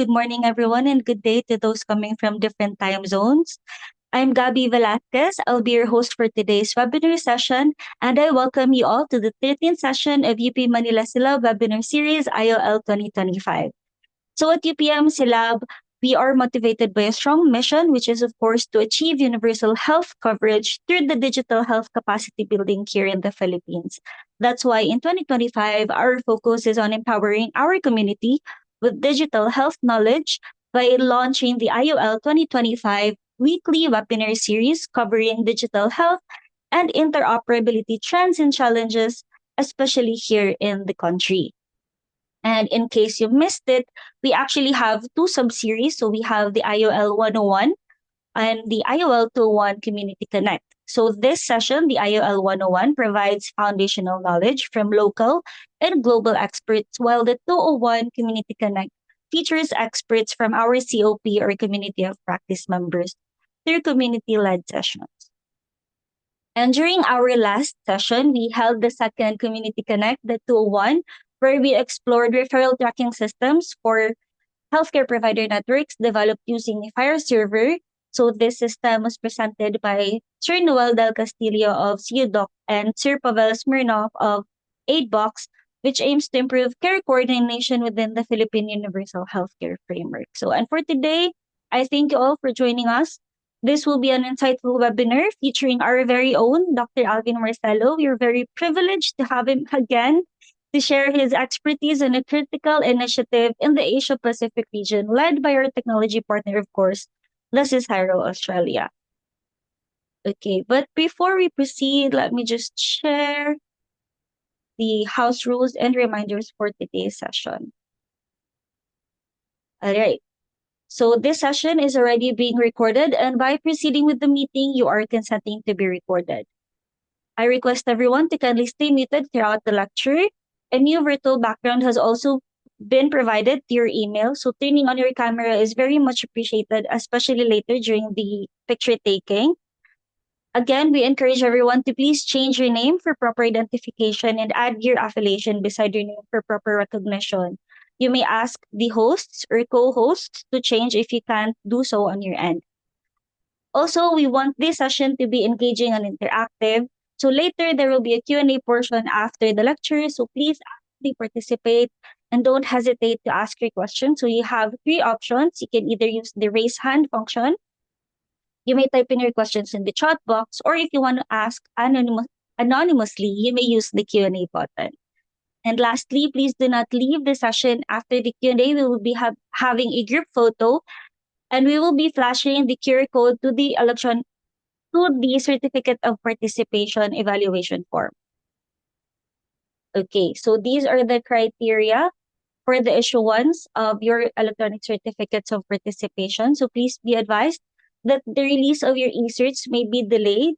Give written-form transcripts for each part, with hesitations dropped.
good morning, everyone, and good day to those coming from different time zones. I'm Gabby Velasquez. I'll be your host for today's webinar session, and I welcome you all to the 13th session of UP Manila SILab Webinar Series IOL 2025. So at UPM SILab, we are motivated by a strong mission, which is, of course, to achieve universal health coverage through the digital health capacity building here in the Philippines. That's why in 2025, our focus is on empowering our community with digital health knowledge by launching the IOL 2025 weekly webinar series covering digital health and interoperability trends and challenges, especially here in the country. And in case you missed it, we actually have two sub-series. So we have the IOL 101 and the IOL 201 Community Connect. So this session, the IOL 101, provides foundational knowledge from local and global experts, while the 201 Community Connect features experts from our COP or Community of Practice members through community-led sessions. And during our last session, we held the second Community Connect, the 201, where we explored referral tracking systems for healthcare provider networks developed using a FHIR server. So this system was presented by Sir Noel Del Castillo of CUDOC and Sir Pavel Smirnov of AidBox, which aims to improve care coordination within the Philippine Universal Healthcare Framework. So, and for today, I thank you all for joining us. This will be an insightful webinar featuring our very own Dr. Alvin Marcelo. We are very privileged to have him again to share his expertise in a critical initiative in the Asia Pacific region, led by our technology partner, of course, the CSIRO Australia. Okay, but before we proceed, let me just share the house rules and reminders for today's session. All right. So this session is already being recorded, and by proceeding with the meeting, you are consenting to be recorded. I request everyone to kindly stay muted throughout the lecture. A new virtual background has also been provided to your email, so turning on your camera is very much appreciated, especially later during the picture taking. Again, we encourage everyone to please change your name for proper identification and add your affiliation beside your name for proper recognition. You may ask the hosts or co-hosts to change if you can't do so on your end. Also, we want this session to be engaging and interactive. So later, there will be a Q&A portion after the lecture. So please actively participate and don't hesitate to ask your questions. So you have three options. You can either use the raise hand function. You may type in your questions in the chat box, or if you want to ask anonymously, you may use the Q&A button. And lastly, please do not leave the session after the Q&A. We will be having a group photo, and we will be flashing the QR code to the certificate of participation evaluation form. Okay, so these are the criteria for the issuance of your electronic certificates of participation. So please be advised that the release of your e-certs may be delayed.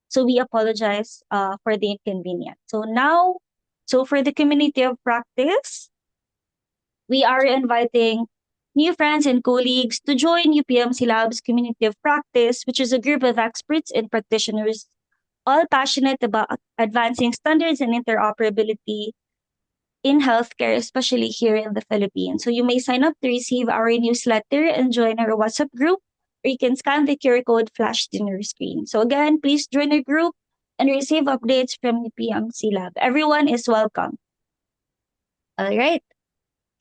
So we apologize for the inconvenience. So for the community of practice, we are inviting new friends and colleagues to join UPM SILab's Community of Practice, which is a group of experts and practitioners all passionate about advancing standards and interoperability in healthcare, especially here in the Philippines. So you may sign up to receive our newsletter and join our WhatsApp group, or you can scan the QR code flashed in your screen. So again, please join our group and receive updates from UPM SILab. Everyone is welcome. All right.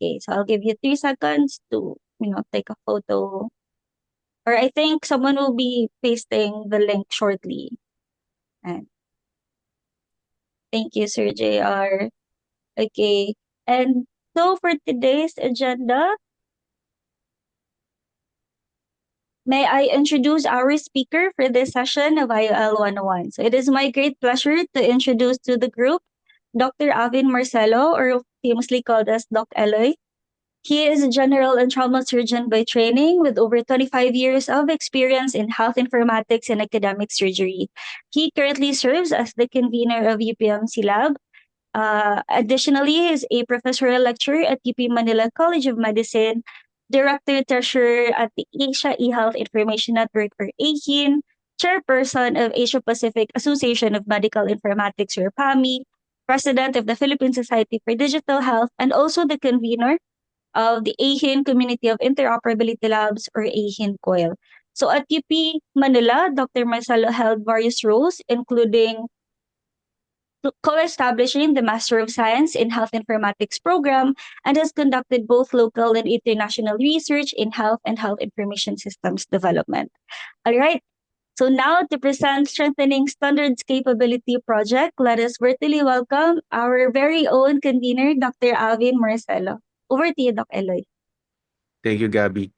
Okay, so I'll give you 3 seconds to, take a photo. Or I think someone will be pasting the link shortly. And thank you, Sir JR. Okay, and so for today's agenda, may I introduce our speaker for this session of IOL 101. So it is my great pleasure to introduce to the group Dr. Alvin Marcelo, or famously called as Doc Eloy. He is a general and trauma surgeon by training with over 25 years of experience in health informatics and academic surgery. He currently serves as the convener of UPM SILab. Additionally, he is a professorial lecturer at UP Manila College of Medicine, director treasurer at the Asia eHealth Information Network, or AHIN, chairperson of Asia Pacific Association of Medical Informatics, or PAMI, president of the Philippine Society for Digital Health, and also the convener of the AHIN Community of Interoperability Labs, or AHIN COIL. So at UP Manila, Dr. Marcelo held various roles, including co-establishing the Master of Science in Health Informatics program, and has conducted both local and international research in health and health information systems development. All right. So now to present Strengthening Standards Capability Project, let us virtually welcome our very own convener, Dr. Alvin Marcelo. Over to you, Doc Eloy. Thank you, Gabby.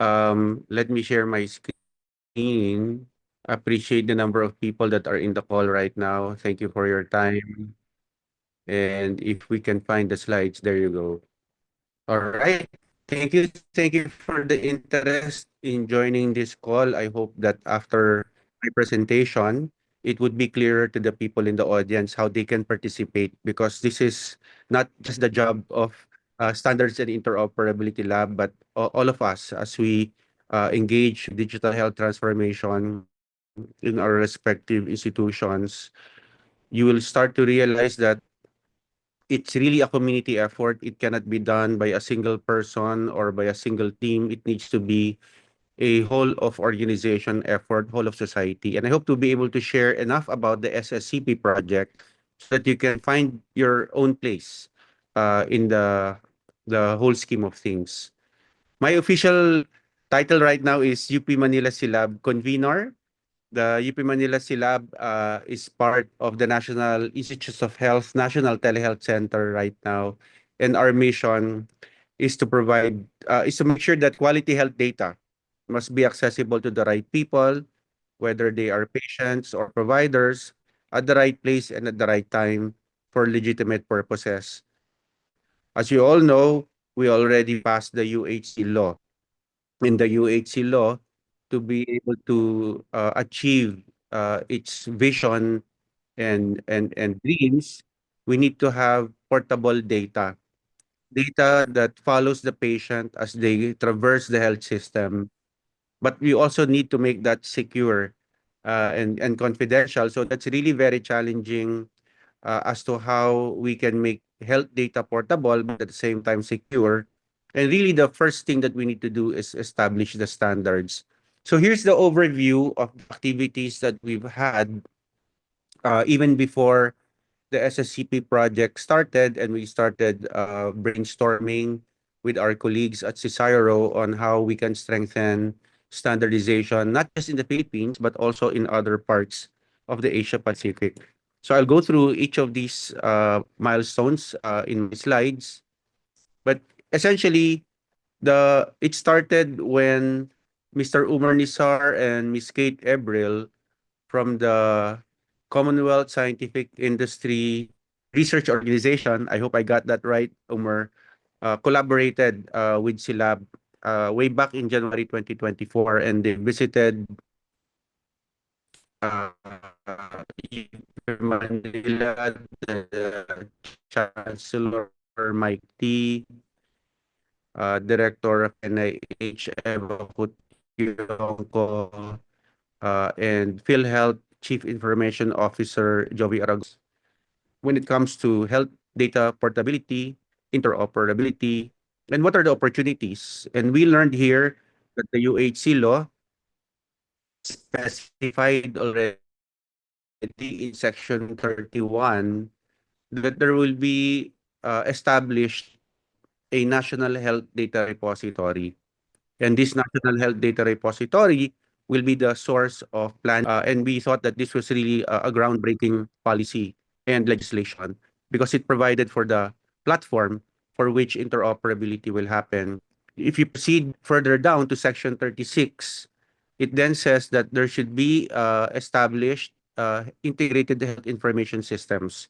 Let me share my screen. Appreciate the number of people that are in the call right now. Thank you for your time. And if we can find the slides, there you go. All right. Thank you. Thank you for the interest in joining this call. I hope that after my presentation, it would be clearer to the people in the audience how they can participate, because this is not just the job of Standards and Interoperability Lab, but all of us as we engage digital health transformation in our respective institutions. You will start to realize that it's really a community effort. It cannot be done by a single person or by a single team. It needs to be a whole of organization effort, whole of society. And I hope to be able to share enough about the SSCP project so that you can find your own place in the whole scheme of things. My official title right now is UP Manila SILab Convenor. The UP Manila SILab is part of the National Institutes of Health National Telehealth Center right now. And our mission is to is to make sure that quality health data must be accessible to the right people, whether they are patients or providers, at the right place and at the right time for legitimate purposes. As you all know, we already passed the UHC law. In the UHC law, to be able to achieve its vision and dreams, we need to have portable data that follows the patient as they traverse the health system. But we also need to make that secure and confidential. So that's really very challenging as to how we can make health data portable, but at the same time secure. And really, the first thing that we need to do is establish the standards. So here's the overview of the activities that we've had even before the SSCP project started, and we started brainstorming with our colleagues at CSIRO on how we can strengthen standardization, not just in the Philippines, but also in other parts of the Asia Pacific. So I'll go through each of these milestones in my slides. But essentially, it started when Mr. Umer Nisar and Ms. Kate Ebril from the Commonwealth Scientific Industry Research Organization, I hope I got that right, Umer, collaborated with SILab way back in January 2024, and they visited Manila, the Chancellor Mike T, Director of NIH Eva Kutyongko, and PhilHealth Chief Information Officer Joey Aragon. When it comes to health data portability, interoperability, and what are the opportunities. And we learned here that the UHC law specified already in Section 31 that there will be established a national health data repository. And this national health data repository will be the source of planning. And we thought that this was really a groundbreaking policy and legislation because it provided for the platform for which interoperability will happen. If you proceed further down to Section 36, it then says that there should be established integrated health information systems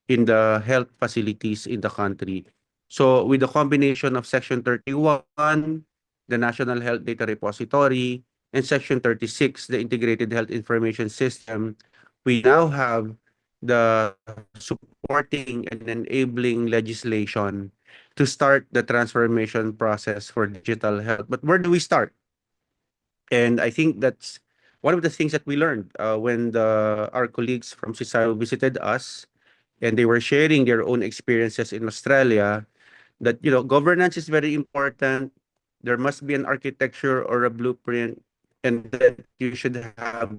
in the health facilities in the country. So with the combination of Section 31, the National Health Data Repository, and Section 36, the Integrated Health Information System, we now have the supporting and enabling legislation to start the transformation process for digital health. But where do we start? And I think that's one of the things that we learned when our colleagues from CSIRO visited us and they were sharing their own experiences in Australia. that governance is very important. There must be an architecture or a blueprint, and that you should have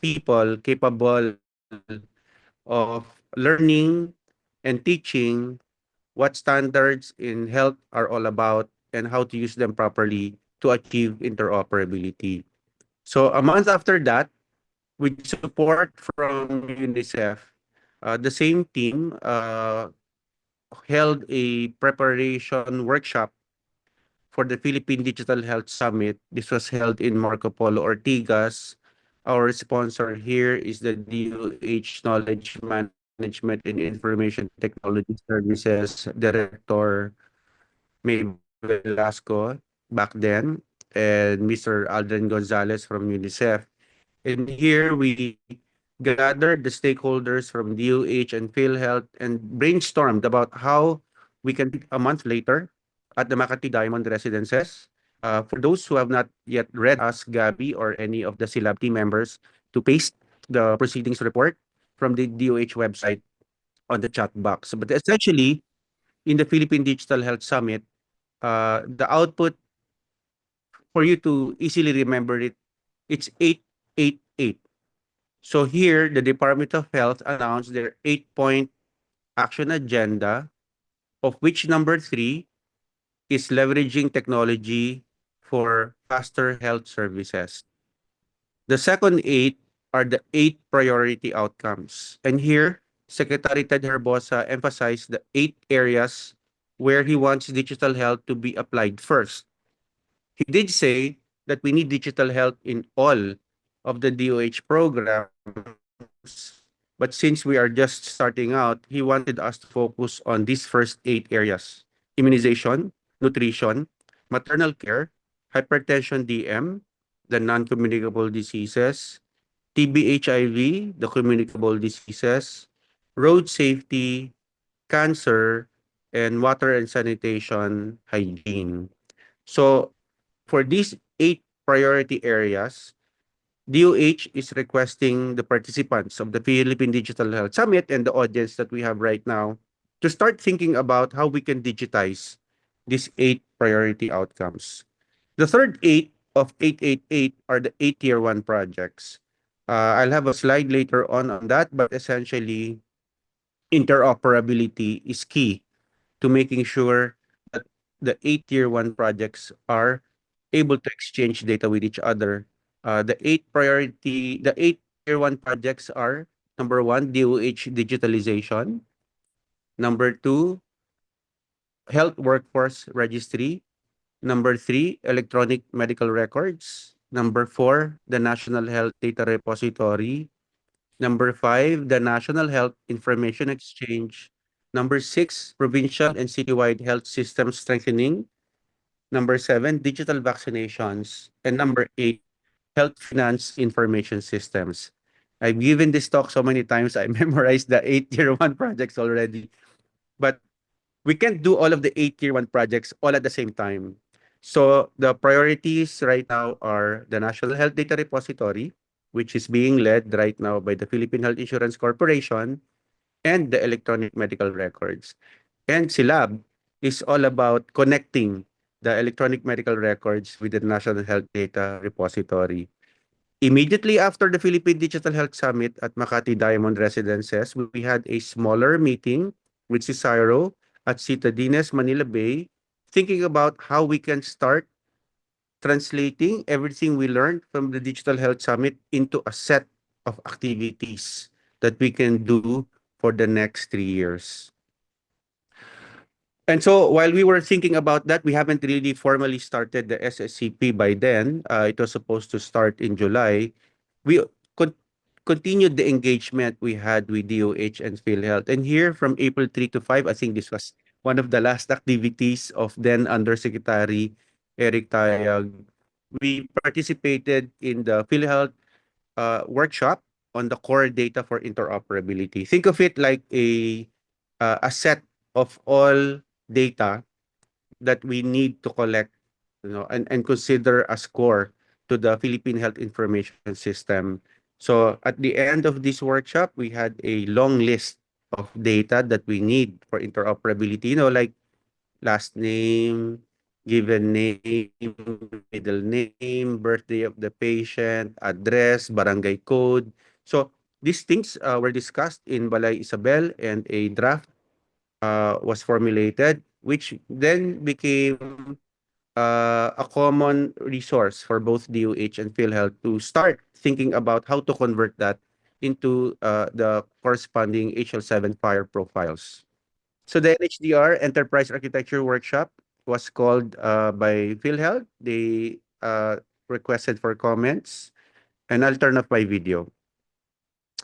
people capable of learning and teaching what standards in health are all about and how to use them properly to achieve interoperability. So a month after that, with support from UNICEF, the same team held a preparation workshop for the Philippine Digital Health Summit. This was held in Marco Polo Ortigas. Our sponsor here is the DOH Knowledge Management and Information Technology Services Director May Velasco back then, and Mr. Aldrin Gonzalez from UNICEF. And here we gathered the stakeholders from DOH and PhilHealth and brainstormed about how we can a month later at the Makati Diamond Residences. For those who have not yet read that, I will ask Gabby or any of the SILab team members to paste the proceedings report from the DOH website on the chat box. But essentially, in the Philippine Digital Health Summit, the output, for you to easily remember it, it's 888. So here, the Department of Health announced their 8-point action agenda, of which number 3 is leveraging technology for faster health services. The second 8 are the 8 priority outcomes. And here, Secretary Ted Herbosa emphasized the 8 areas where he wants digital health to be applied first. He did say that we need digital health in all of the DOH programs, but since we are just starting out, he wanted us to focus on these first 8 areas: immunization, nutrition, maternal care, hypertension DM, the non-communicable diseases, TB HIV, the communicable diseases, road safety, cancer, and water and sanitation hygiene. So for these 8 priority areas, DOH is requesting the participants of the Philippine Digital Health Summit and the audience that we have right now to start thinking about how we can digitize these 8 priority outcomes. The third 8 of 888 are the 8 tier 1 projects. I'll have a slide later on that, but essentially, interoperability is key to making sure that the 8 tier 1 projects are able to exchange data with each other. The 8 tier 1 projects are: number 1, DOH digitalization; number 2, health workforce registry; number 3, electronic medical records; number 4, the National Health Data Repository; number 5, the National Health Information Exchange; number 6, provincial and citywide health system strengthening; number 7, digital vaccinations; and number 8, health finance information systems. I've given this talk so many times, I memorized the 8 tier 1 projects already. But we can't do all of the 8 tier 1 projects all at the same time. So the priorities right now are the National Health Data Repository, which is being led right now by the Philippine Health Insurance Corporation, and the electronic medical records. And SILab is all about connecting the electronic medical records with the National Health Data Repository. Immediately after the Philippine Digital Health Summit at Makati Diamond Residences, we had a smaller meeting with CSIRO at Citadines, Manila Bay, thinking about how we can start translating everything we learned from the Digital Health Summit into a set of activities that we can do for the next 3 years. And so while we were thinking about that, we haven't really formally started the SSCP by then. It was supposed to start in July. We con- continued the engagement we had with DOH and PhilHealth. And here from April 3 to 5, I think this was one of the last activities of then Undersecretary Eric Tayag. We participated in the PhilHealth workshop on the core data for interoperability. Think of it like a set of all data that we need to collect, and consider as core to the Philippine Health Information System. So at the end of this workshop, we had a long list of data that we need for interoperability. Like last name, given name, middle name, birthday of the patient, address, barangay code. So these things were discussed in Balay Isabel, and a draft was formulated, which then became a common resource for both DOH and PhilHealth to start thinking about how to convert that into the corresponding HL7 fire profiles. So the NHDR Enterprise Architecture Workshop was called by PhilHealth. They requested for comments, and I'll turn off my video.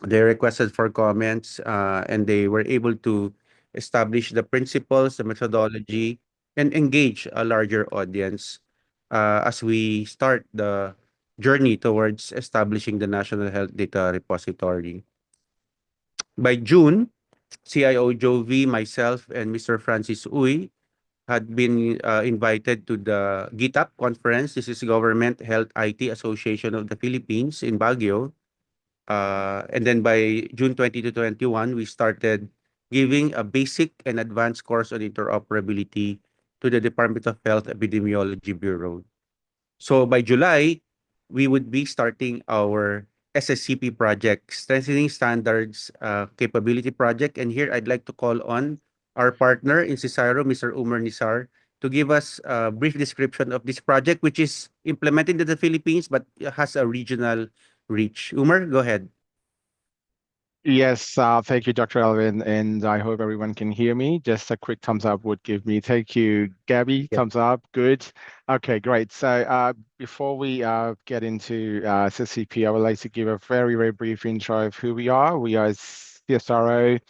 They requested for comments, and they were able to establish the principles, the methodology, and engage a larger audience as we start the journey towards establishing the National Health Data Repository. By June, CIO Jovi, myself, and Mr. Francis Uy had been invited to the GitHub conference. This is Government Health IT Association of the Philippines in Baguio. And then by June 20 to 21, we started giving a basic and advanced course on interoperability to the Department of Health Epidemiology Bureau. So by July, we would be starting our SSCP project, Strengthening Standards Capability Project. And here I'd like to call on our partner in CSIRO, Mr. Umer Nisar, to give us a brief description of this project, which is implemented in the Philippines but has a regional reach. Umer, go ahead. Yes, thank you, Dr. Alvin, and I hope everyone can hear me. Just a quick thumbs up would give me. Thank you, Gabby. Yep. Thumbs up. Good. Okay, great. So before we get into SSCP, I would like to give a very, very brief intro of who we are. We are CSIRO.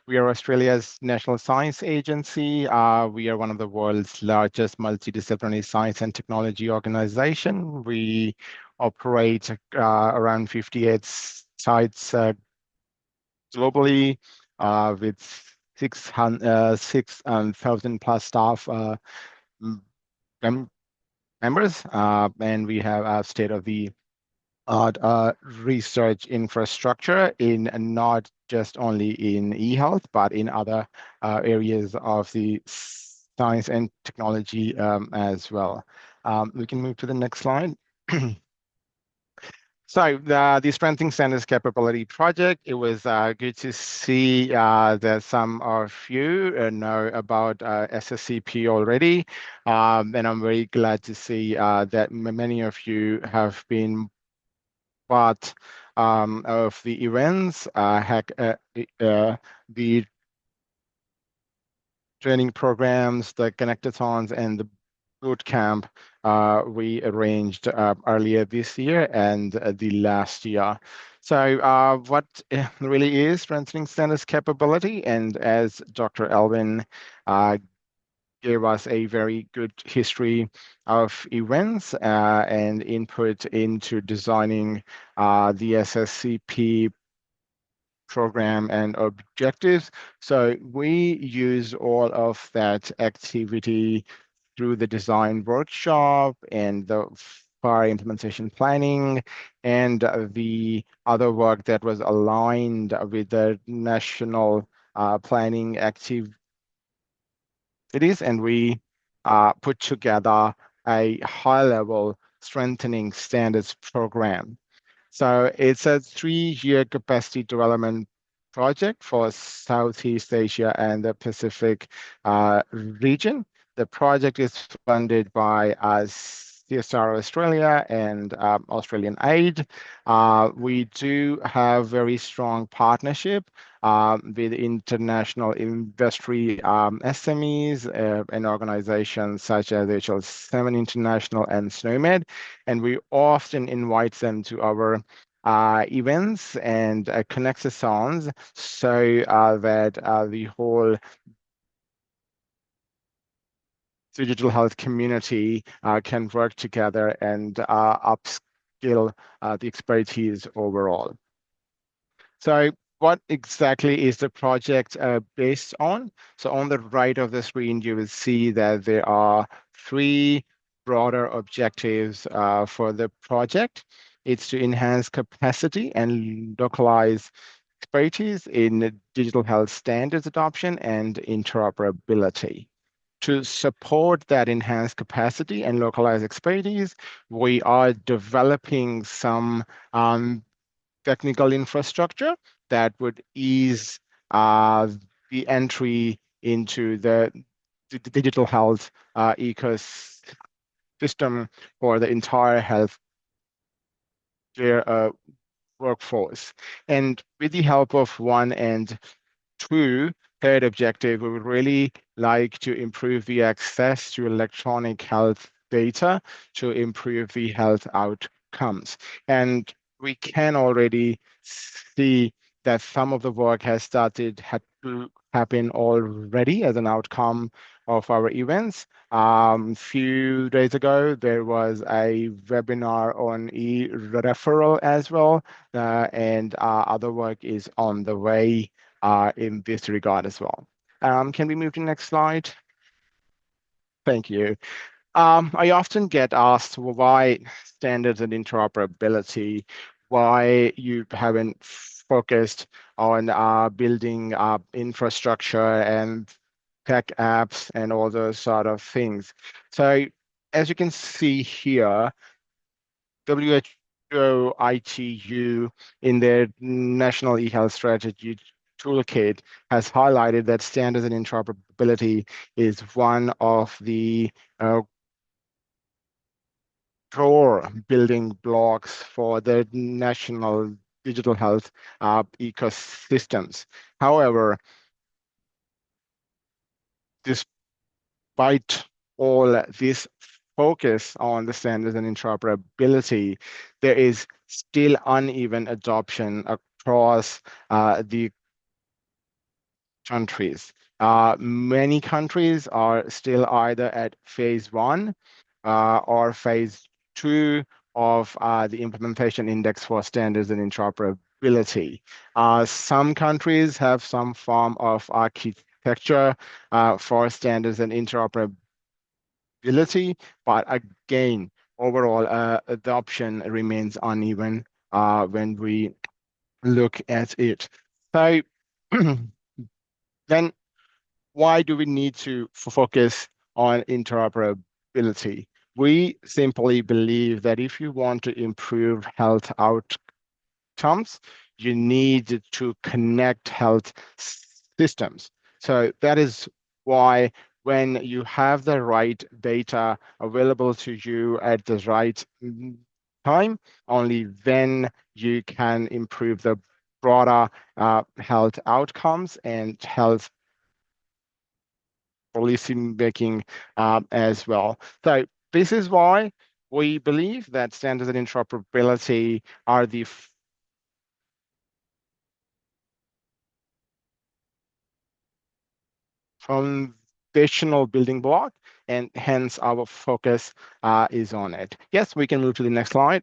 We are Australia's national science agency. We are one of the world's largest multidisciplinary science and technology organization. We operate around 58 sites globally with 6,000 plus staff m- mem members, and we have a state-of-the-art research infrastructure in not just only in e-health, but in other areas of the science and technology as well. We can move to the next slide. So the Strengthening Standards Capability Project, it was good to see that some of you know about SSCP already. And I'm very glad to see that many of you have been part of the events, the training programs, the connectathons, and the boot camp we arranged earlier this year and the last year. So what really is strengthening standards capability? And as Dr. Alvin gave us a very good history of events and input into designing the SSCP program and objectives. So we use all of that activity through the design workshop and the FHIR implementation planning and the other work that was aligned with the national planning activities. And we put together a high-level strengthening standards program. So it's a 3-year capacity development project for Southeast Asia and the Pacific region. The project is funded by CSIRO Australia and Australian Aid. We do have very strong partnership with international industry SMEs and organizations such as HL7 International and SNOMED, and we often invite them to our events and connectathons so that the whole digital health community can work together and upskill the expertise overall. So what exactly is the project based on? So on the right of the screen, you will see that there are 3 broader objectives for the project. It's to enhance capacity and localize expertise in digital health standards adoption and interoperability. to support that enhanced capacity and localized expertise, we are developing some technical infrastructure that would ease the entry into the digital health ecosystem for the entire health workforce. And with the help of one and two, third objective, we would really like to improve the access to electronic health data to improve the health outcomes. And we can already see that some of the work has started to happen already as an outcome of our events. Few days ago, there was a webinar on e-referral as well, and other work is on the way in this regard as well. Can we move to the next slide? Thank you. I often get asked why standards and interoperability, why you haven't focused on building infrastructure and tech apps and all those sort of things. So as you can see here, WHO ITU in their National eHealth Strategy Toolkit has highlighted that standards and interoperability is one of the core building blocks for the national digital health ecosystems. However, despite all this focus on the standards and interoperability, there is still uneven adoption across the countries. Many countries are still either at phase one or phase two of the implementation index for standards and interoperability. Some countries have some form of architecture for standards and interoperability, but again, overall adoption remains uneven when we look at it. So then why do we need to focus on interoperability? We simply believe that if you want to improve health outcomes, you need to connect health systems. So that is why when you have the right data available to you at the right time, only then you can improve the broader health outcomes and health policy making as well. So this is why we believe that standards and interoperability are the foundational building block, and hence our focus is on it. Yes, we can move to the next slide.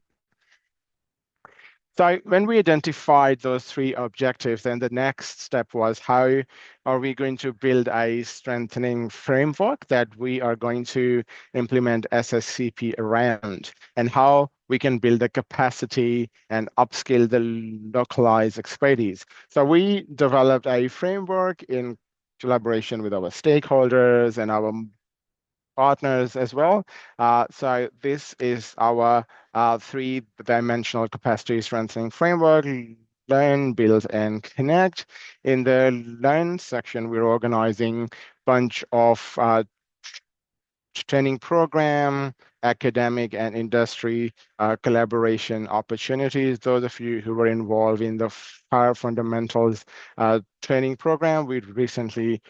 So when we identified those three objectives, then the next step was how are we going to build a strengthening framework that we are going to implement SSCP around, and how we can build the capacity and upskill the localized expertise. So we developed a framework in collaboration with our stakeholders and our partners as well. So this is our three-dimensional capacity strengthening framework: learn, build, and connect. In the learn section, we're organizing a bunch of training program, academic and industry collaboration opportunities. Those of you who were involved in the FHIR fundamentals training program, we recently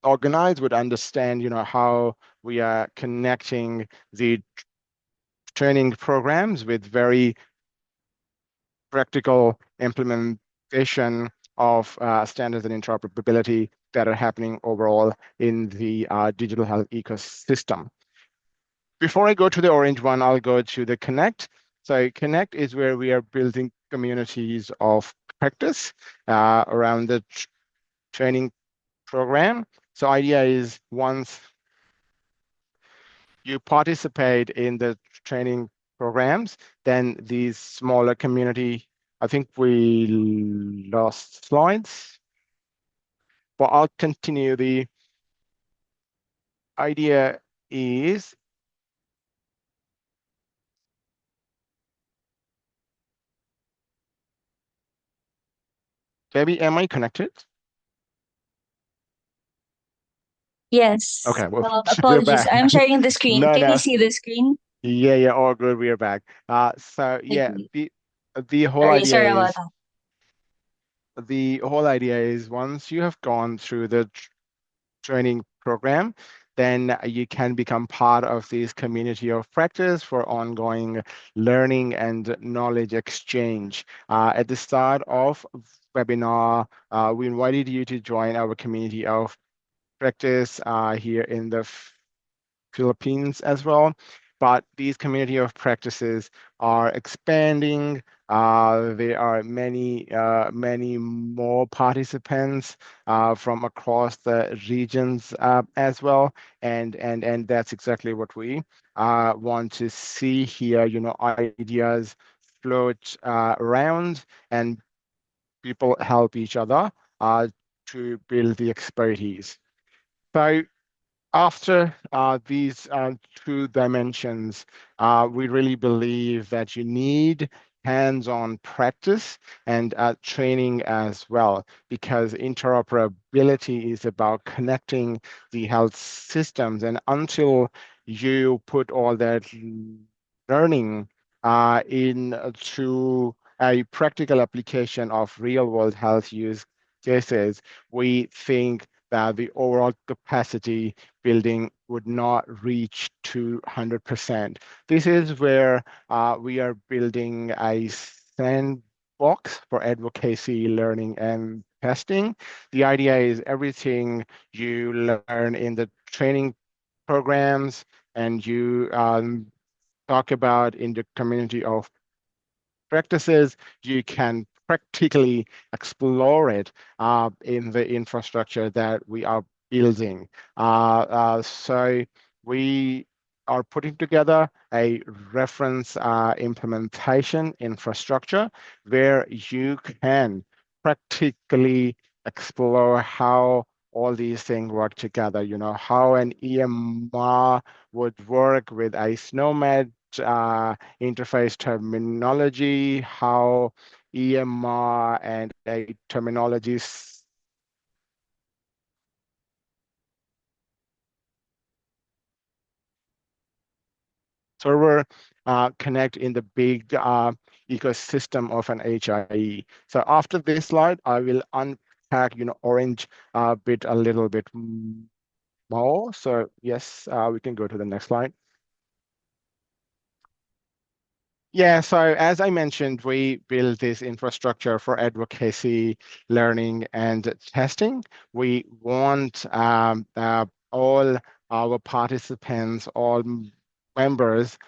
organized would understand, how we are connecting the training programs with very practical implementation of standards and interoperability that are happening overall in the digital health ecosystem. Before I go to the orange one, I'll go to the Connect. So Connect is where we are building communities of practice around the training program. So idea is once you participate in the training programs, then these smaller community, I think we lost slides, but I'll continue the idea is, Debbie, am I connected? Yes. Okay, well, we're Apologies. back. I'm sharing the screen. No, Can you no. see the screen? Yeah, all good. We're back. So yeah, Okay. the whole Sorry idea about is that. once you have gone through the training program, then you can become part of this community of practice for ongoing learning and knowledge exchange. At the start of webinar, we invited you to join our community of practice here in the Philippines as well. But these community of practices are expanding. There are many more participants from across the regions as well, and that's exactly what we want to see here. You know, ideas float around, and people help each other to build the expertise. So after these two dimensions, we really believe that you need hands-on practice and training as well, because interoperability is about connecting the health systems. And until you put all that learning into a practical application of real-world health use cases, we think that the overall capacity building would not reach to 100%. This is where we are building a sandbox for advocacy, learning, and testing. The idea is everything you learn in the training programs and you talk about in the community of practices, you can practically explore it in the infrastructure that we are building. So we are putting together a reference implementation infrastructure where you can practically explore how all these things work together. You know, how an EMR would work with a SNOMED interface terminology, how EMR and a terminology server connect in the big ecosystem of an HIE. So after this slide, I will unpack, you know, orange bit a little bit more. So yes, we can go to the next slide. Yeah, so as I mentioned, we build this infrastructure for advocacy, learning, and testing. We want all our participants, all members,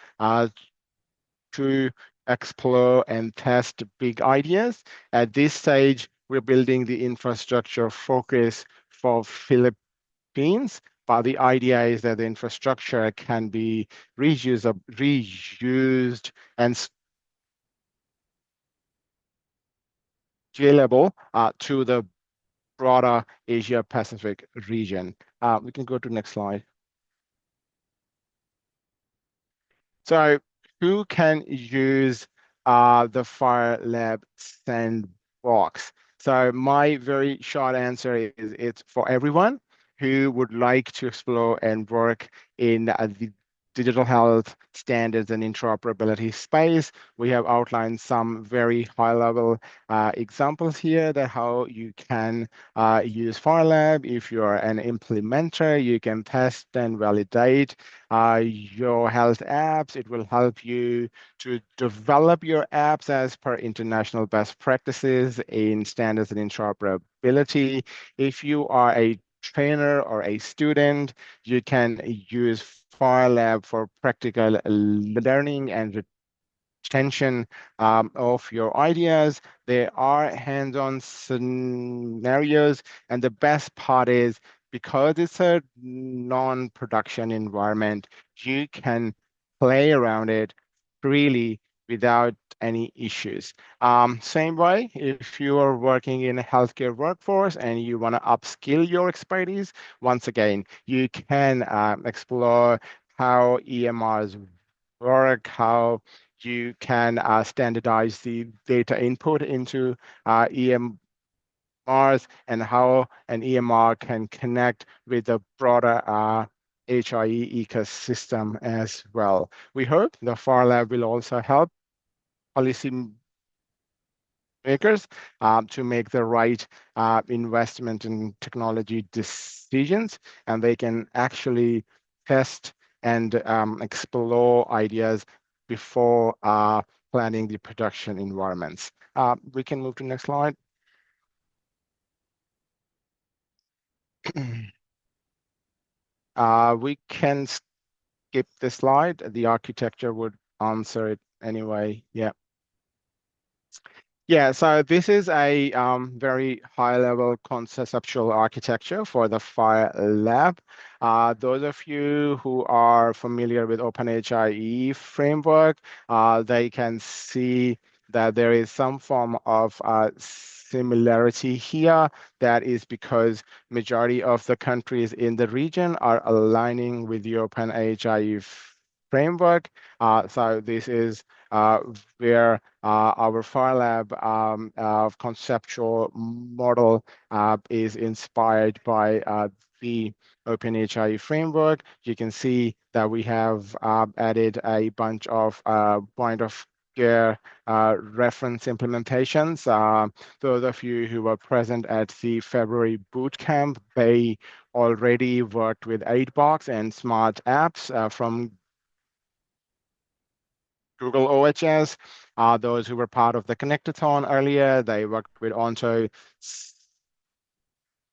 to explore and test big ideas. At this stage, we're building the infrastructure focus for Philippines, but the idea is that the infrastructure can be reused and scalable to the broader Asia Pacific region. We can go to next slide. So who can use the FHIRlab sandbox? So my very short answer is it's for everyone who would like to explore and work in the digital health standards and interoperability space. We have outlined some very high-level examples here that how you can use FHIRlab. If you're an implementer, you can test and validate your health apps. It will help you to develop your apps as per international best practices in standards and interoperability. If you are a trainer or a student, you can use FHIRlab for practical learning and retention of your ideas. There are hands-on scenarios, and the best part is because it's a non-production environment, you can play around it freely without any issues. Same way, if you are working in a healthcare workforce and you want to upskill your expertise, once again, you can explore how EMRs work, how you can standardize the data input into EMRs, and how an EMR can connect with the broader HIE ecosystem as well. We hope the FHIRlab will also help policy makers to make the right investment in technology decisions, and they can actually test and explore ideas before planning the production environments. We can move to the next slide. We can skip this slide. The architecture would answer it anyway. Yeah. Yeah, so this is a very high-level conceptual architecture for the FHIRlab. Those of you who are familiar with OpenHIE framework, they can see that there is some form of similarity here. That is because majority of the countries in the region are aligning with the OpenHIE framework. So this is where our FHIRlab conceptual model is inspired by the OpenHIE framework. You can see that we have added a bunch of point of care reference implementations. Those of you who were present at the February bootcamp, they already worked with 8box and smart apps from Google OHS. Those who were part of the Connectathon earlier, they worked with Onto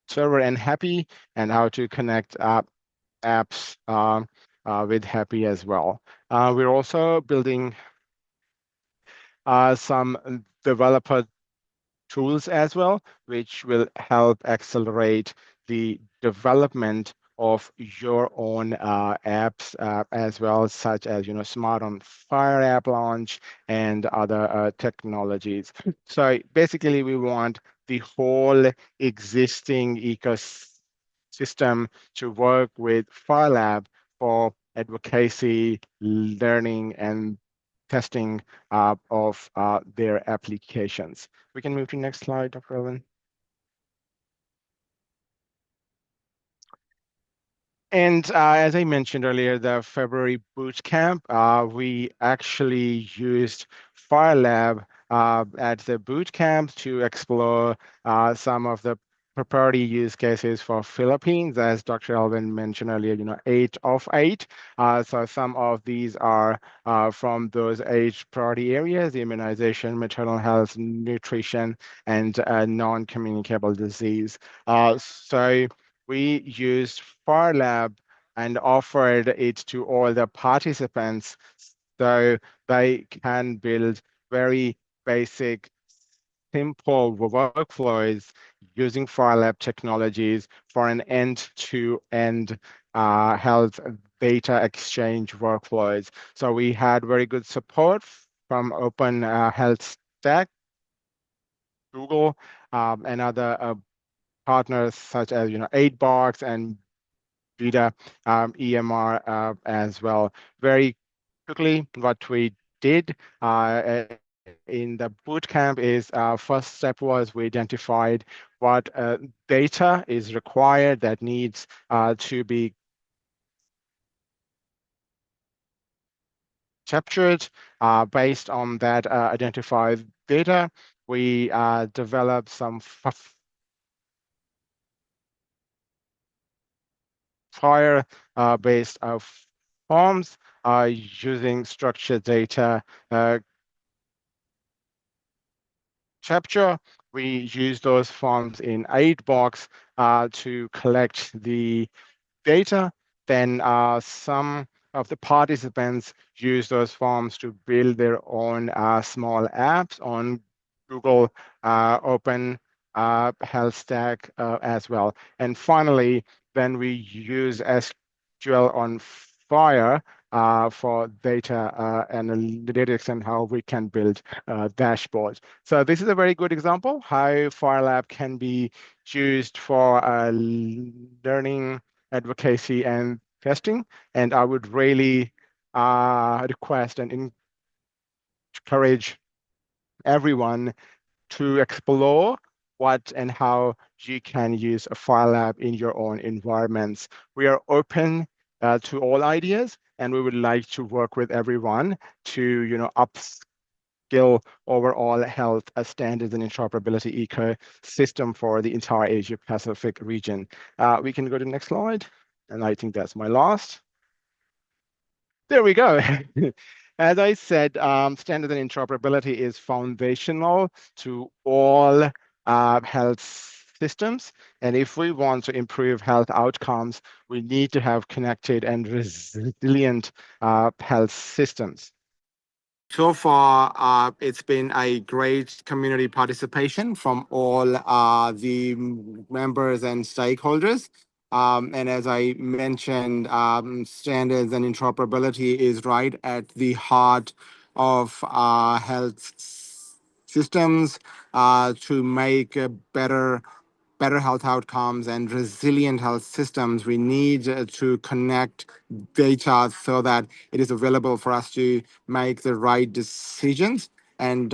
Server and Happy, and how to connect apps with Happy as well. We're also building some developer tools as well, which will help accelerate the development of your own apps as well, such as Smart on Fire app launch and other technologies. So basically, we want the whole existing ecosystem to work with FHIRlab for advocacy, learning, and testing of their applications. We can move to the next slide, Dr. Alvin. And as I mentioned earlier, the February bootcamp, we actually used FHIRlab at the bootcamp to explore some of the proprietary use cases for Philippines, as Dr. Alvin mentioned earlier, 8 of 8. So some of these are from those 8 priority areas: immunization, maternal health, nutrition, and non-communicable disease. So we used FHIRlab and offered it to all the participants so they can build very basic, simple workflows using FHIRlab technologies for an end-to-end health data exchange workflows. So we had very good support from Open Health Stack, Google, and other partners such as 8box and Vita EMR as well. Very quickly, what we did in the bootcamp is first step was we identified what data is required that needs to be captured. Based on that identified data, we developed some FHIR based forms using structured data capture. We use those forms in 8box to collect the data. Then some of the participants use those forms to build their own small apps on Google Open Health Stack as well. And finally, then we use SQL on Fire for data analytics and how we can build dashboards. So this is a very good example how FHIRlab can be used for learning, advocacy, and testing. And I would really request and encourage everyone to explore what and how you can use a FHIRlab in your own environments. We are open to all ideas, and we would like to work with everyone to, upskill overall health standards and interoperability ecosystem for the entire Asia Pacific region. We can go to the next slide, and I think that's my last. There we go. As I said, standard and interoperability is foundational to all health systems. And if we want to improve health outcomes, we need to have connected and resilient health systems. So far, it's been a great community participation from all the members and stakeholders. And as I mentioned, standards and interoperability is right at the heart of health systems to make a better health outcomes and resilient health systems. We need to connect data so that it is available for us to make the right decisions. And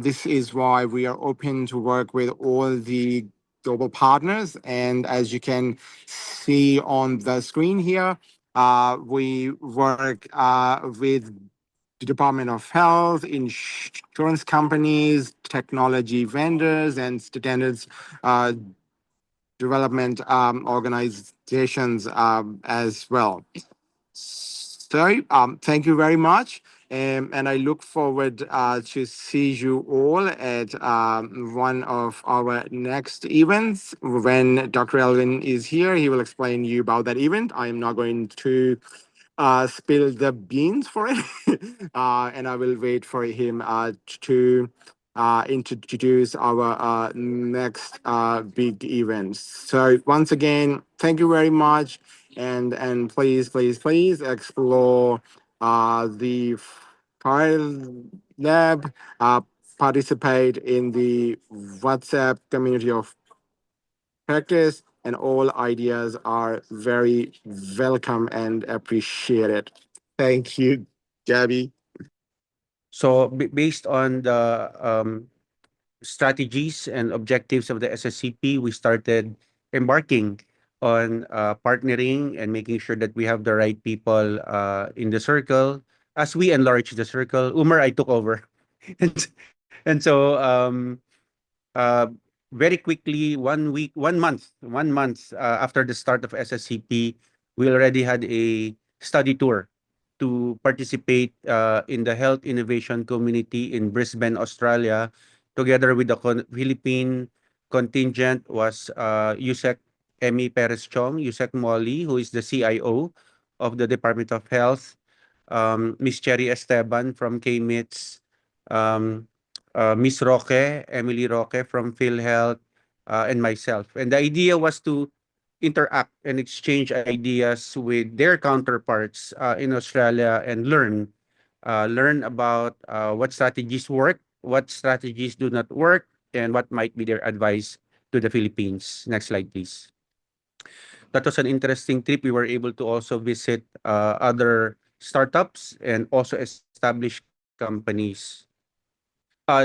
this is why we are open to work with all the global partners. And as you can see on the screen here, we work with the Department of Health, insurance companies, technology vendors, and standards development organizations as well. So thank you very much. And I look forward to see you all at one of our next events. When Dr. Alvin is here, he will explain you about that event. I am not going to spill the beans for it. And I will wait for him to introduce our next big event. So once again, thank you very much. And please explore the file lab, participate in the WhatsApp community of practice, and all ideas are very welcome and appreciated. Thank you, Gabby. So based on the strategies and objectives of the SSCP, we started embarking on partnering and making sure that we have the right people in the circle. As we enlarge the circle, Umer, I took over. And so uh, very quickly, 1 week, 1 month, 1 month after the start of SSCP, we already had a study tour to participate in the health innovation community in Brisbane, Australia, together with the Philippine contingent was Yusek Emmy Perez Chong, Yusek Molly, who is the CIO of the Department of Health, Miss Cherry Esteban from KMITS, um, Miss Roque, Emily Roque from PhilHealth, and myself. And the idea was to interact and exchange ideas with their counterparts in Australia and learn about what strategies work, what strategies do not work, and what might be their advice to the Philippines. Next slide, please. That was an interesting trip. We were able to also visit other startups and also established companies.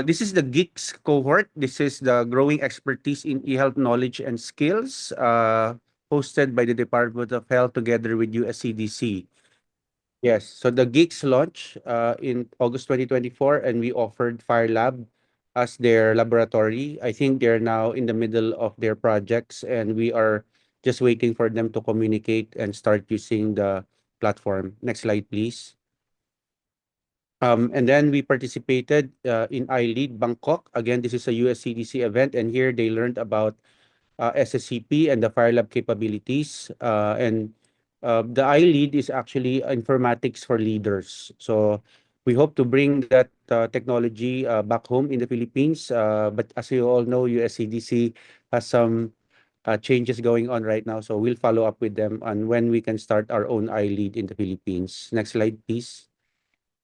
This is the GEEKS cohort. This is the growing expertise in e-health knowledge and skills, hosted by the Department of Health together with USCDC. Yes, so the GEEKS launch in August 2024, and we offered FHIRlab as their laboratory. I think they're now in the middle of their projects, and we are just waiting for them to communicate and start using the platform. Next slide, please. And then we participated in iLead Bangkok. Again, this is a USCDC event, and here they learned about SSCP and the FHIRlab capabilities. And the iLead is actually informatics for leaders. So we hope to bring that technology back home in the Philippines. But as you all know, USCDC has some changes going on right now. So we'll follow up with them on when we can start our own iLead in the Philippines. Next slide, please.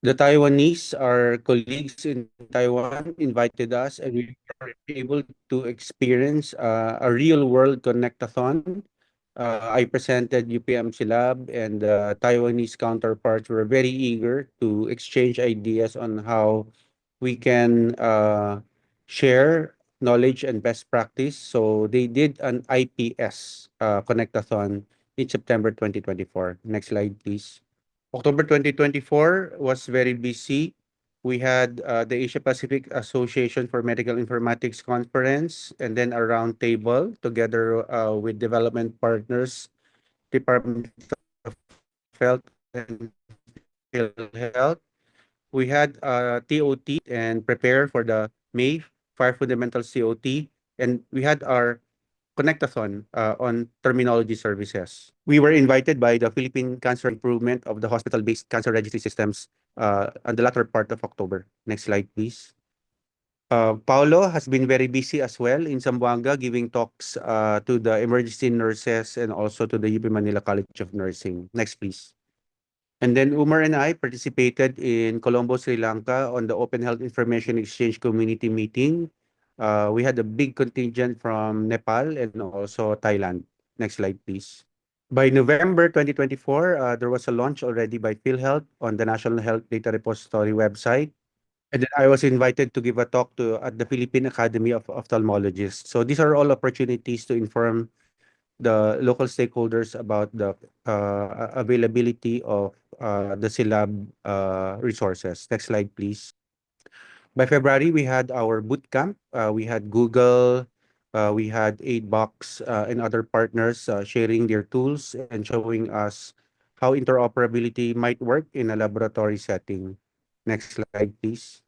The Taiwanese, our colleagues in Taiwan, invited us, and we were able to experience a real-world connectathon. I presented UPM SILab, and Taiwanese counterparts were very eager to exchange ideas on how we can share knowledge and best practice. So they did an IPS connectathon in September 2024. Next slide, please. October 2024 was very busy. We had the Asia Pacific Association for Medical Informatics Conference and then a roundtable together with development partners, Department of Health and PhilHealth. We had TOT and prepare for the May Fire Fundamentals COT, and we had our Connectathon on terminology services. We were invited by the Philippine Cancer Improvement of the Hospital-Based Cancer Registry Systems on the latter part of October. Next slide, please. Paulo has been very busy as well in Zamboanga, giving talks to the emergency nurses and also to the UP Manila College of Nursing. Next, please. And then Umer and I participated in Colombo, Sri Lanka on the Open Health Information Exchange Community Meeting. We had a big contingent from Nepal and also Thailand. Next slide, please. By November 2024, there was a launch already by PhilHealth on the National Health Data Repository website. And then I was invited to give a talk at the Philippine Academy of Ophthalmologists. So these are all opportunities to inform the local stakeholders about the availability of the SILab resources. Next slide, please. By February, we had our boot camp. We had Google, we had Aidbox, and other partners sharing their tools and showing us how interoperability might work in a laboratory setting. Next slide, please.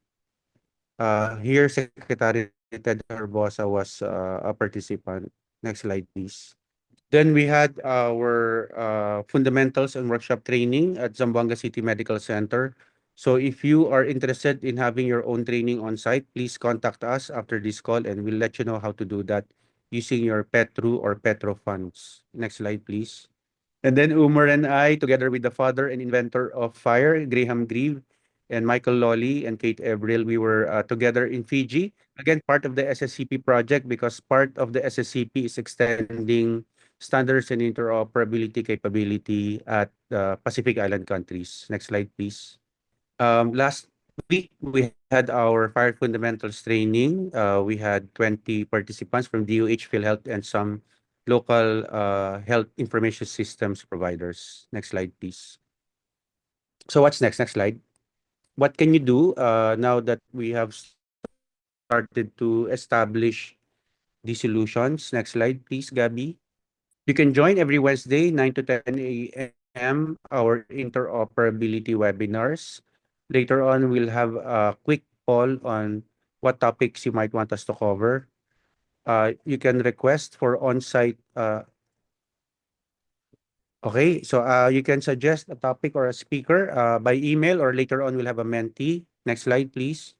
Here, Secretary Ted Herbosa was a participant. Next slide, please. Then we had our fundamentals and workshop training at Zamboanga City Medical Center. So if you are interested in having your own training on site, please contact us after this call and we'll let you know how to do that using your Petru or Petro funds. Next slide, please. And then Umer and I, together with the father and inventor of Fire, Graham Grieve, and Michael Lawley and Kate Evril, we were together in Fiji. Again, part of the SSCP project because part of the SSCP is extending standards and interoperability capability at Pacific Island countries. Next slide, please. Last week, we had our Fire Fundamentals training. We had 20 participants from DOH, PhilHealth, and some local health information systems providers. Next slide, please. So what's next? Next slide. What can you do now that we have started to establish these solutions? Next slide, please, Gabby. You can join every Wednesday, 9 to 10 a.m., our interoperability webinars. Later on, we'll have a quick poll on what topics you might want us to cover. You can request for on-site. Okay, so you can suggest a topic or a speaker by email, or later on, we'll have a mentee. Next slide, please.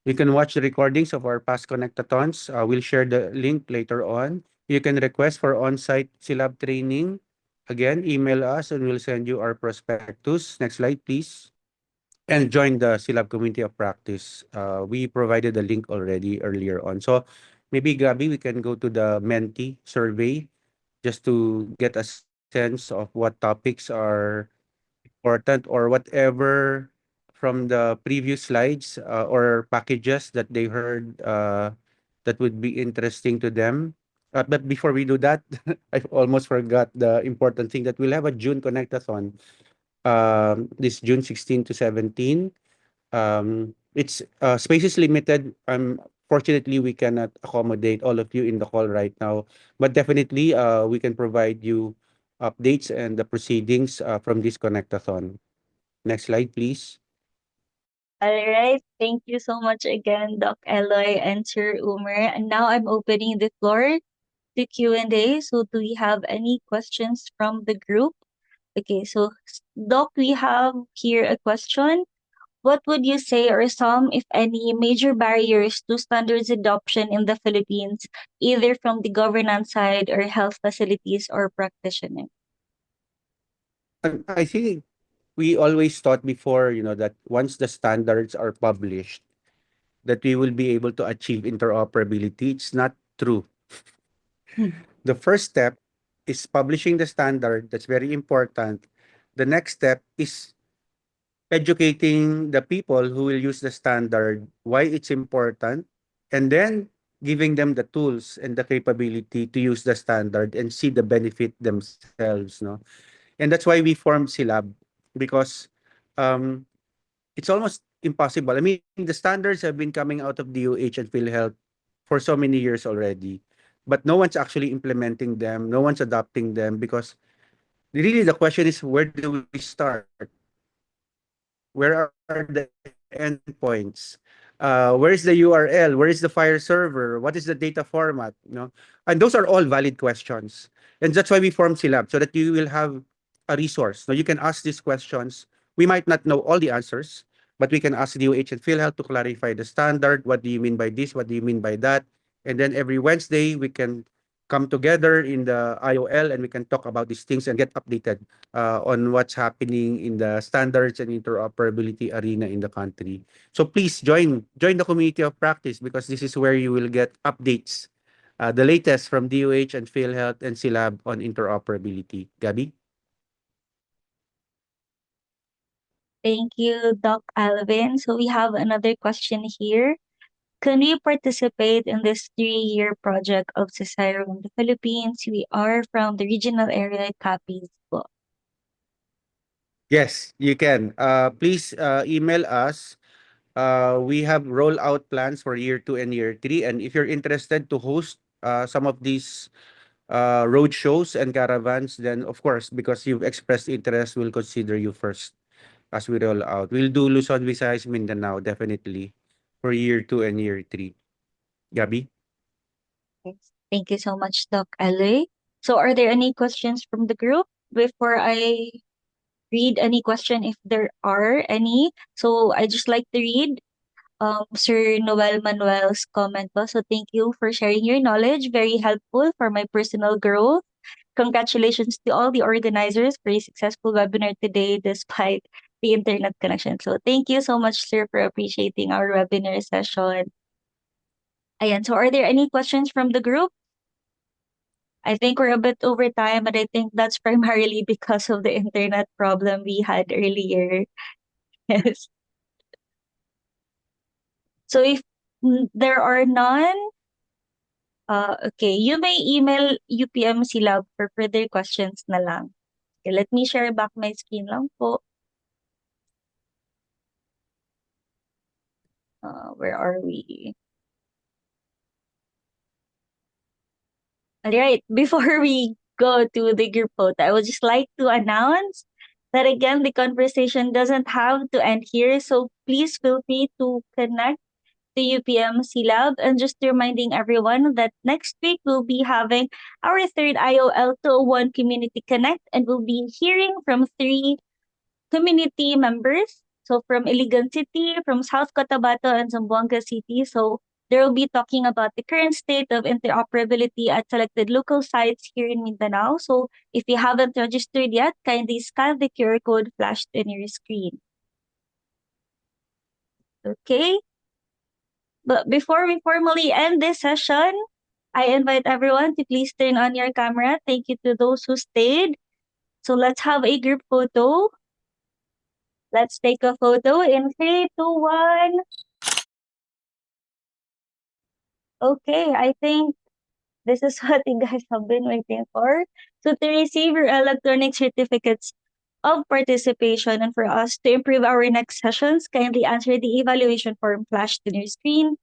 You can watch the recordings of our past Connectathons. We'll share the link later on. You can request for on-site SILab training. Again, email us and we'll send you our prospectus. Next slide, please. And join the SILab community of practice. We provided the link already earlier on. So maybe, Gabby, we can go to the mentee survey just to get a sense of what topics are important or whatever from the previous slides or packages that they heard that would be interesting to them. But before we do that, I almost forgot the important thing that we'll have a June Connectathon this June 16 to 17. It's space is limited. Fortunately, we cannot accommodate all of you in the call right now, but definitely we can provide you updates and the proceedings from this Connectathon. Next slide, please. All right. Thank you so much again, Doc Eloy and Sir Umer. And now I'm opening the floor to Q&A. So do we have any questions from the group? Okay, so Doc, we have here a question. what would you say are some, if any, major barriers to standards adoption in the Philippines, either from the governance side or health facilities or practitioners? I think we always thought before, that once the standards are published, that we will be able to achieve interoperability. It's not true. The first step is publishing the standard. That's very important. The next step is educating the people who will use the standard, why it's important, and then giving them the tools and the capability to use the standard and see the benefit themselves, no? And that's why we formed SILab, because um, it's almost impossible. I mean, the standards have been coming out of DOH and PhilHealth for so many years already, but no one's actually implementing them. No one's adopting them, because really the question is, where do we start? Where are the endpoints? Where is the URL? Where is the file server? What is the data format? And those are all valid questions. And that's why we formed SILab, so that you will have a resource. Now you can ask these questions. We might not know all the answers, but we can ask DOH and PhilHealth to clarify the standard. What do you mean by this? What do you mean by that? And then every Wednesday, we can come together in the IOL and we can talk about these things and get updated on what's happening in the standards and interoperability arena in the country. So please join the community of practice, because this is where you will get updates, the latest from DOH and PhilHealth and SILab on interoperability. Gabby? Thank you, Doc Alvin. So we have another question here. Can we participate in this 3-year project of CSIRO in the Philippines? We are from the regional area copies book. Yes, you can. Please email us. We have rollout plans for year 2 and year 3. And if you're interested to host some of these road shows and caravans, then of course, because you've expressed interest, we'll consider you first as we roll out. We'll do Luzon, Visayas, Mindanao, definitely, for year 2 and year 3. Gabby? Yes. Thank you so much, Doc Ale. So are there any questions from the group before I read any question if there are any? So I just like to read Sir Noel Manuel's comment po. So thank you for sharing your knowledge. Very helpful for my personal growth. Congratulations to all the organizers for a successful webinar today despite the internet connection. So thank you so much, sir, for appreciating our webinar session. Ayan, so are there any questions from the group? I think we're a bit over time, but I think that's primarily because of the internet problem we had earlier. Yes. So if there are none, okay, you may email UPM SILab for further questions na lang. Okay, let me share back my screen lang po. Where are we? Alright, before we go to the group photo, I would just like to announce that again, the conversation doesn't have to end here. So please feel free to connect to UPM SILab. And just reminding everyone that next week we'll be having our third IOL 201 Community Connect, and we'll be hearing from 3 community members. So from Iligan City, from South Cotabato, and Zamboanga City. So they will be talking about the current state of interoperability at selected local sites here in Mindanao. So if you haven't registered yet, kindly scan the QR code flashed in your screen. Okay? But before we formally end this session, I invite everyone to please turn on your camera. Thank you to those who stayed. So let's have a group photo. Let's take a photo in 3, 2, 1. Okay, I think this is what you guys have been waiting for. So to receive your electronic certificates of participation and for us to improve our next sessions, kindly answer the evaluation form flashed on your screen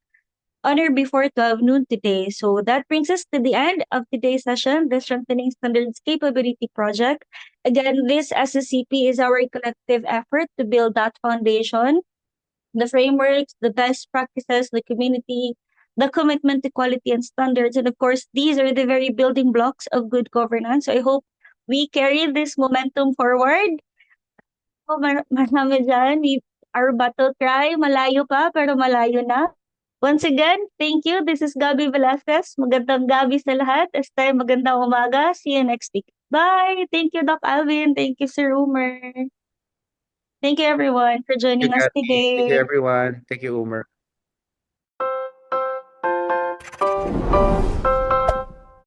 on or before 12 noon today. So that brings us to the end of today's session, the Strengthening Standards Capability Project. Again, this SSCP is our collective effort to build that foundation, the frameworks, the best practices, the community, the commitment to quality and standards. And of course, these are the very building blocks of good governance. So I hope we carry this momentum forward. So marami dyan. our battle cry, malayo pa, pero malayo na. Once again, thank you. This is Gabby Velasquez. Magandang gabi sa lahat. Esther, magandang umaga. See you next week. Bye! Thank you, Doc Alvin. Thank you, Sir Umer. Thank you, everyone, for Thank you, joining us Gabby. Thank you, today. everyone. Thank you, Umer.